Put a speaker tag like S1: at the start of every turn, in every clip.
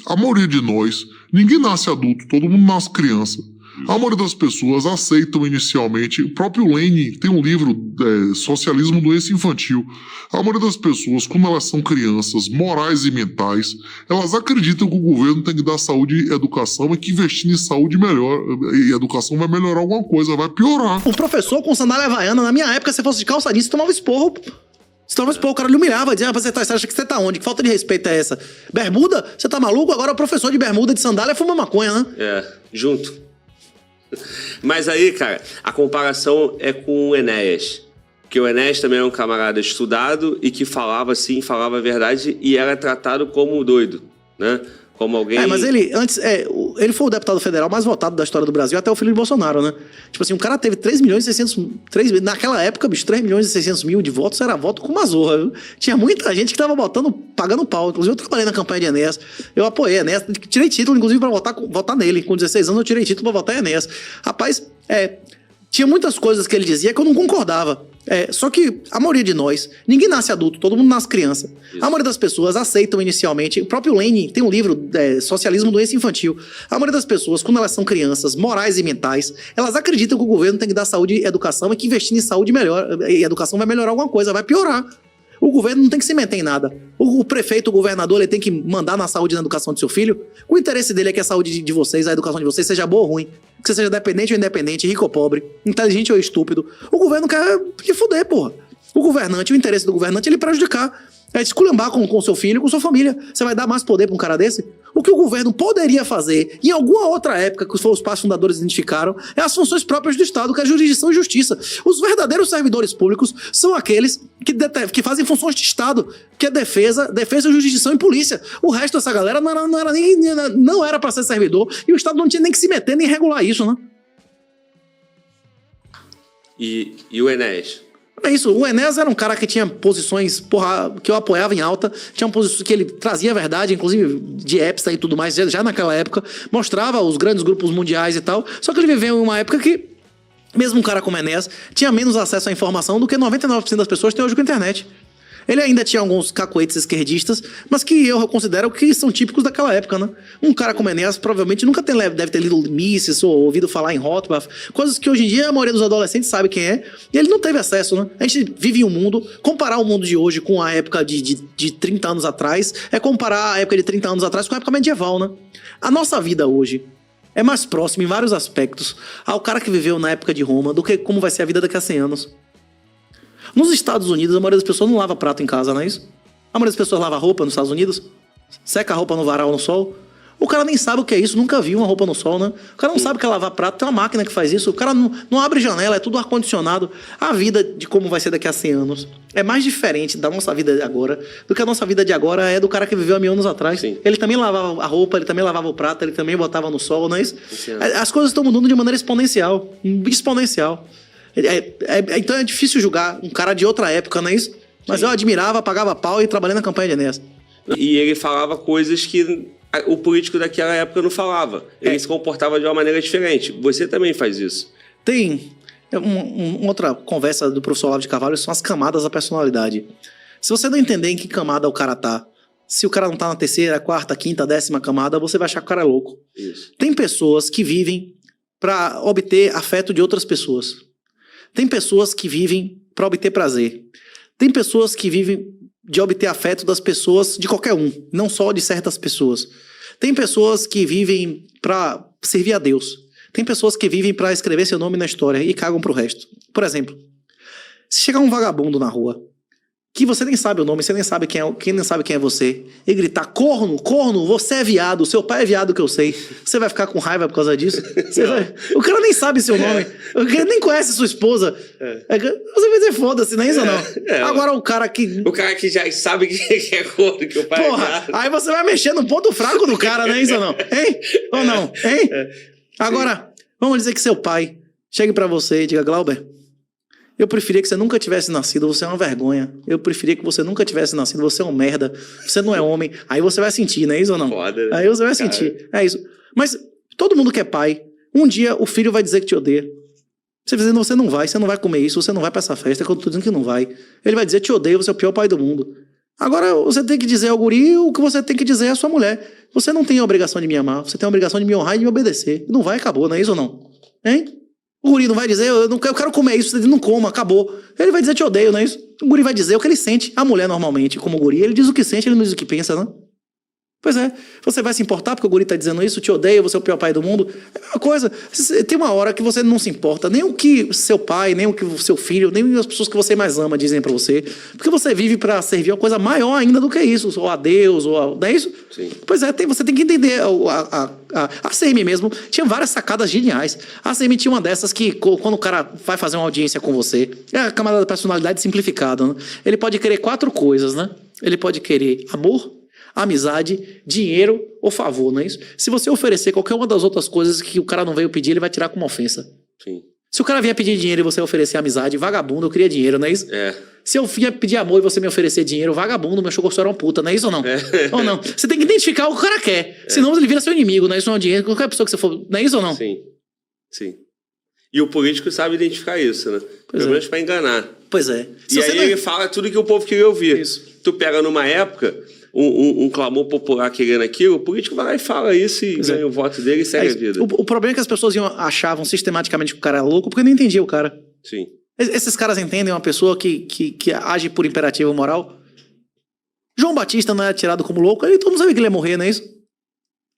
S1: A maioria de nós, ninguém nasce adulto, todo mundo nasce criança. A maioria das pessoas aceitam inicialmente, o próprio Lenin tem um livro, Socialismo, Doença Infantil. A maioria das pessoas, quando elas são crianças, morais e mentais, elas acreditam que o governo tem que dar saúde e educação e que investindo em saúde e educação vai melhorar alguma coisa, vai piorar.
S2: O professor com sandália havaiana, na minha época, se fosse de calça jeans, você tomava esporro. Você tomava esporro, o cara lhe humilhava, dizia, você acha que você tá onde? Que falta de respeito é essa? Bermuda? Você tá maluco? Agora o professor de bermuda de sandália fuma maconha, né?
S3: Junto. Mas aí, cara, a comparação é com o Enéas. Porque o Enéas também era um camarada estudado e que falava assim, falava a verdade e era tratado como doido, né? Como alguém...
S2: mas ele, antes, ele foi o deputado federal mais votado da história do Brasil, até o filho de Bolsonaro, né? Tipo assim, o cara teve 3 milhões e 600... naquela época, bicho, 3 milhões e 600 mil de votos era voto com uma zorra, viu? Tinha muita gente que tava pagando pau. Inclusive, eu trabalhei na campanha de Enéas. Eu apoiei Enéas, tirei título, inclusive, pra votar nele. Com 16 anos, eu tirei título pra votar em Enéas. Rapaz, tinha muitas coisas que ele dizia que eu não concordava. Só que a maioria de nós, ninguém nasce adulto, todo mundo nasce criança. Isso. A maioria das pessoas aceitam inicialmente, o próprio Lenin tem um livro, Socialismo, Doença Infantil. A maioria das pessoas, quando elas são crianças, morais e mentais, elas acreditam que o governo tem que dar saúde e educação e que investindo em saúde e educação vai melhorar alguma coisa, vai piorar. O governo não tem que se meter em nada. O prefeito, o governador, ele tem que mandar na saúde e na educação do seu filho. O interesse dele é que a saúde de vocês, a educação de vocês seja boa ou ruim. Que você seja dependente ou independente, rico ou pobre, inteligente ou estúpido. O governo quer te fuder, porra. O governante, o interesse do governante é ele prejudicar. É esculhambar com seu filho, com sua família. Você vai dar mais poder pra um cara desse? O que o governo poderia fazer, em alguma outra época que os pais fundadores identificaram, é as funções próprias do Estado, que é a jurisdição e justiça. Os verdadeiros servidores públicos são aqueles que fazem funções de Estado, que é defesa, jurisdição e polícia. O resto dessa galera não era pra ser servidor, e o Estado não tinha nem que se meter nem regular isso, né?
S3: E o Enéas?
S2: É isso, o Enéas era um cara que tinha posições, que eu apoiava em alta, tinha posições que ele trazia a verdade, inclusive de Epstein e tudo mais, já naquela época, mostrava os grandes grupos mundiais e tal, só que ele viveu em uma época que, mesmo um cara como Enéas, tinha menos acesso à informação do que 99% das pessoas têm hoje com a internet. Ele ainda tinha alguns cacoetes esquerdistas, mas que eu considero que são típicos daquela época, né? Um cara como Enéas provavelmente nunca deve ter lido Mises ou ouvido falar em Rothbard, coisas que hoje em dia a maioria dos adolescentes sabe quem é, e ele não teve acesso, né? A gente vive em um mundo, comparar o mundo de hoje com a época de 30 anos atrás, é comparar a época de 30 anos atrás com a época medieval, né? A nossa vida hoje é mais próxima em vários aspectos ao cara que viveu na época de Roma do que como vai ser a vida daqui a 100 anos. Nos Estados Unidos, a maioria das pessoas não lava prato em casa, não é isso? A maioria das pessoas lava roupa nos Estados Unidos, seca a roupa no varal no sol. O cara nem sabe o que é isso, nunca viu uma roupa no sol, né? O cara não sabe o que é lavar prato, tem uma máquina que faz isso. O cara não abre janela, é tudo ar-condicionado. A vida de como vai ser daqui a 100 anos é mais diferente da nossa vida de agora do que a nossa vida de agora é do cara que viveu há 1000 anos atrás. Sim. Ele também lavava a roupa, ele também lavava o prato, ele também botava no sol, não é isso? Sim. As coisas estão mudando de maneira exponencial. Então é difícil julgar um cara de outra época, não é isso? Mas sim, eu admirava, pagava pau e trabalhei na campanha de Enéas.
S3: E ele falava coisas que o político daquela época não falava. Ele se comportava de uma maneira diferente. Você também faz isso.
S2: Tem uma outra conversa do professor Olavo de Carvalho, são as camadas da personalidade. Se você não entender em que camada o cara tá, se o cara não tá na terceira, quarta, quinta, 10ª camada, você vai achar que o cara é louco. Isso. Tem pessoas que vivem para obter afeto de outras pessoas. Tem pessoas que vivem para obter prazer. Tem pessoas que vivem de obter afeto das pessoas, de qualquer um, não só de certas pessoas. Tem pessoas que vivem para servir a Deus. Tem pessoas que vivem para escrever seu nome na história e cagam pro resto. Por exemplo, se chegar um vagabundo na rua, que você nem sabe o nome, você nem sabe quem nem sabe quem é você, e gritar, corno, você é viado, seu pai é viado que eu sei, você vai ficar com raiva por causa disso? O cara nem sabe seu nome, o cara nem conhece sua esposa. Você vai dizer foda-se, não é isso ou não? Agora o cara que...
S3: O cara que já sabe que é corno, que o pai é viado.
S2: Aí você vai mexer no ponto fraco do cara, não é isso ou não? Hein? Ou não? Hein? Agora, vamos dizer que seu pai chegue pra você e diga, Glauber, eu preferia que você nunca tivesse nascido, você é uma vergonha. Eu preferia que você nunca tivesse nascido, você é um merda. Você não é homem. Aí você vai sentir, não é isso ou não?
S3: Foda,
S2: aí você vai sentir. É isso. Mas todo mundo que é pai, um dia o filho vai dizer que te odeia. Você vai dizer, você não vai comer isso, você não vai pra essa festa, que eu tô dizendo que não vai. Ele vai dizer, te odeio, você é o pior pai do mundo. Agora, você tem que dizer ao guri o que você tem que dizer à sua mulher. Você não tem a obrigação de me amar, você tem a obrigação de me honrar e de me obedecer. Não vai, acabou, não é isso ou não? Hein? O guri não vai dizer, eu quero comer isso, você não coma, acabou. Ele vai dizer, te odeio, não é isso? O guri vai dizer o que ele sente. A mulher, normalmente, como o guri, ele diz o que sente, ele não diz o que pensa, né? Pois é, você vai se importar porque o guri tá dizendo isso, te odeio, você é o pior pai do mundo. É uma coisa, tem uma hora que você não se importa, nem o que seu pai, nem o que o seu filho, nem as pessoas que você mais ama dizem pra você, porque você vive pra servir uma coisa maior ainda do que isso, ou a Deus, não é isso?
S3: Sim.
S2: Pois é, você tem que entender, a CM mesmo tinha várias sacadas geniais. A CM tinha uma dessas que, quando o cara vai fazer uma audiência com você, é a camada da personalidade simplificada, né? Ele pode querer 4 coisas, né? Ele pode querer amor, amizade, dinheiro ou favor, não é isso? Se você oferecer qualquer uma das outras coisas que o cara não veio pedir, ele vai tirar como ofensa.
S3: Sim.
S2: Se o cara vier pedir dinheiro e você oferecer amizade, vagabundo, eu queria dinheiro, não é isso?
S3: É.
S2: Se eu vier pedir amor e você me oferecer dinheiro, vagabundo, meu chocossu era uma puta, não é isso ou não? Ou não? Você tem que identificar o que o cara quer, senão ele vira seu inimigo, não é isso? Não é dinheiro, qualquer pessoa que você for, não é isso ou não?
S3: Sim, sim. E o político sabe identificar isso, né? Pelo menos pra enganar.
S2: Pois é.
S3: E aí ele fala tudo que o povo queria ouvir.
S2: Isso.
S3: Tu pega numa época um clamor popular querendo aquilo, o político vai lá e fala isso e ganha o voto dele e segue a vida.
S2: O problema é que as pessoas achavam sistematicamente que o cara era louco porque não entendia o cara.
S3: Sim.
S2: Esses caras entendem uma pessoa que age por imperativo moral. João Batista não era tirado como louco, todo mundo sabia que ele ia morrer, não é isso?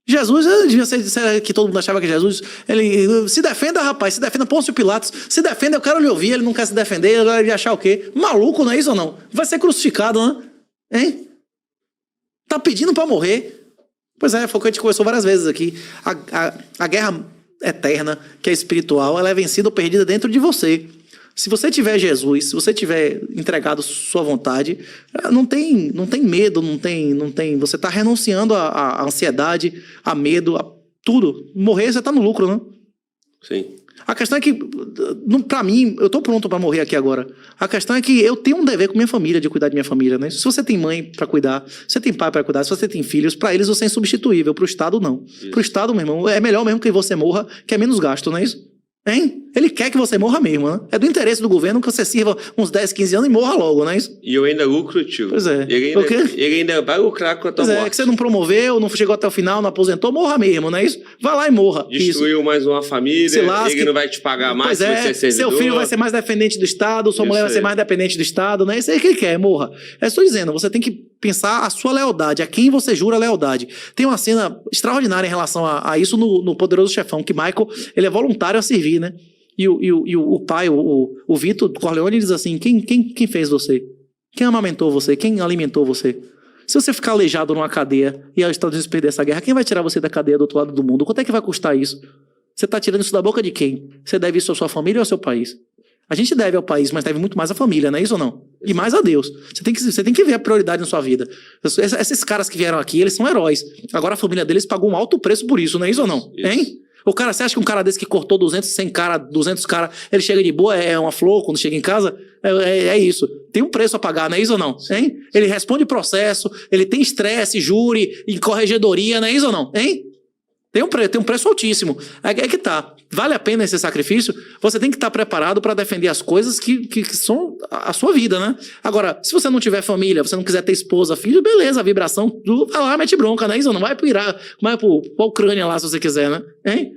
S2: Jesus, devia ser que todo mundo achava que Jesus, ele se defenda, rapaz, se defenda, Pôncio Pilatos, se defenda, eu quero lhe ouvir, ele não quer se defender, ele vai achar o quê? Maluco, não é isso ou não? Vai ser crucificado, né? Hein? Tá pedindo pra morrer. Pois é, foi o que a gente conversou várias vezes aqui. A guerra eterna, que é espiritual, ela é vencida ou perdida dentro de você. Se você tiver Jesus, se você tiver entregado sua vontade, não tem medo, não tem. Você está renunciando à ansiedade, a medo, a tudo. Morrer, você está no lucro, né?
S3: Sim.
S2: A questão é que, pra mim, eu tô pronto pra morrer aqui agora. A questão é que eu tenho um dever com minha família, de cuidar de minha família, né? Se você tem mãe pra cuidar, se você tem pai pra cuidar, se você tem filhos, pra eles você é insubstituível, pro Estado não. Isso. Pro Estado, meu irmão, é melhor mesmo que você morra, que é menos gasto, não é isso? Hein? Ele quer que você morra mesmo, né? É do interesse do governo que você sirva uns 10, 15 anos e morra logo, não é isso?
S3: E eu ainda lucro, tio.
S2: Pois é.
S3: Ele ainda vai lucrar com a tua morte.
S2: É que você não promoveu, não chegou até o final, não aposentou, morra mesmo, não é isso? Vai lá e morra.
S3: Destruiu mais uma família, ele não vai te pagar mais,
S2: pois
S3: se você é servidor.
S2: Seu filho vai ser mais dependente do Estado, sua mulher vai ser mais dependente do Estado, né? Isso aí que ele quer, morra. Eu estou dizendo, você tem que pensar a sua lealdade, a quem você jura lealdade. Tem uma cena extraordinária em relação a isso no Poderoso Chefão, que Michael, ele é voluntário a servir, né? E o pai, o Vitor Corleone, diz assim, quem fez você? Quem amamentou você? Quem alimentou você? Se você ficar aleijado numa cadeia e os Estados Unidos perder essa guerra, quem vai tirar você da cadeia do outro lado do mundo? Quanto é que vai custar isso? Você está tirando isso da boca de quem? Você deve isso à sua família ou ao seu país? A gente deve ao país, mas deve muito mais à família, não é isso ou não? E mais a Deus. Você tem que ver a prioridade na sua vida. Esses caras que vieram aqui, eles são heróis. Agora a família deles pagou um alto preço por isso, não é isso ou não? Hein? O cara, você acha que um cara desse que cortou 200 caras, ele chega de boa, é uma flor quando chega em casa? É isso. Tem um preço a pagar, não é isso ou não? Hein? Ele responde processo, ele tem estresse, júri e corregedoria, não é isso ou não? Hein? Tem um preço altíssimo. É que tá. Vale a pena esse sacrifício? Você tem que estar preparado para defender as coisas que são a sua vida, né? Agora, se você não tiver família, você não quiser ter esposa, filho, beleza, a vibração, vai lá, mete bronca, né? Isso não vai pro Iraque, vai pra Ucrânia lá, se você quiser, né? Hein?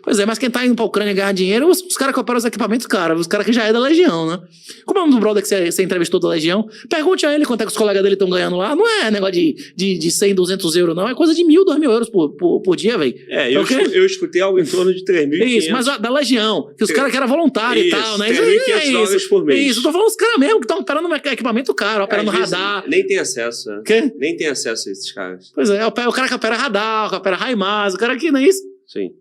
S2: Pois é, mas quem tá indo pra Ucrânia ganhar dinheiro são os caras que operam os equipamentos caros, os caras que já é da Legião, né? Como é o nome do brother que você entrevistou da Legião? Pergunte a ele quanto é que os colegas dele estão ganhando lá. Não é negócio de 100, 200 euros, não. É coisa de 1.000, 2.000 euros por dia, velho.
S3: Eu escutei algo em torno de 3.500.
S2: Isso, mas da Legião, que os caras que eram voluntários e tal, né?
S3: $3.500 por mês.
S2: Isso, eu tô falando os caras mesmo que estão operando equipamento caro, operando radar.
S3: Nem tem acesso.
S2: Quê?
S3: Nem tem acesso a esses caras.
S2: Pois é, o cara que opera radar, que opera HIMARS, o cara que não é isso.
S3: Sim.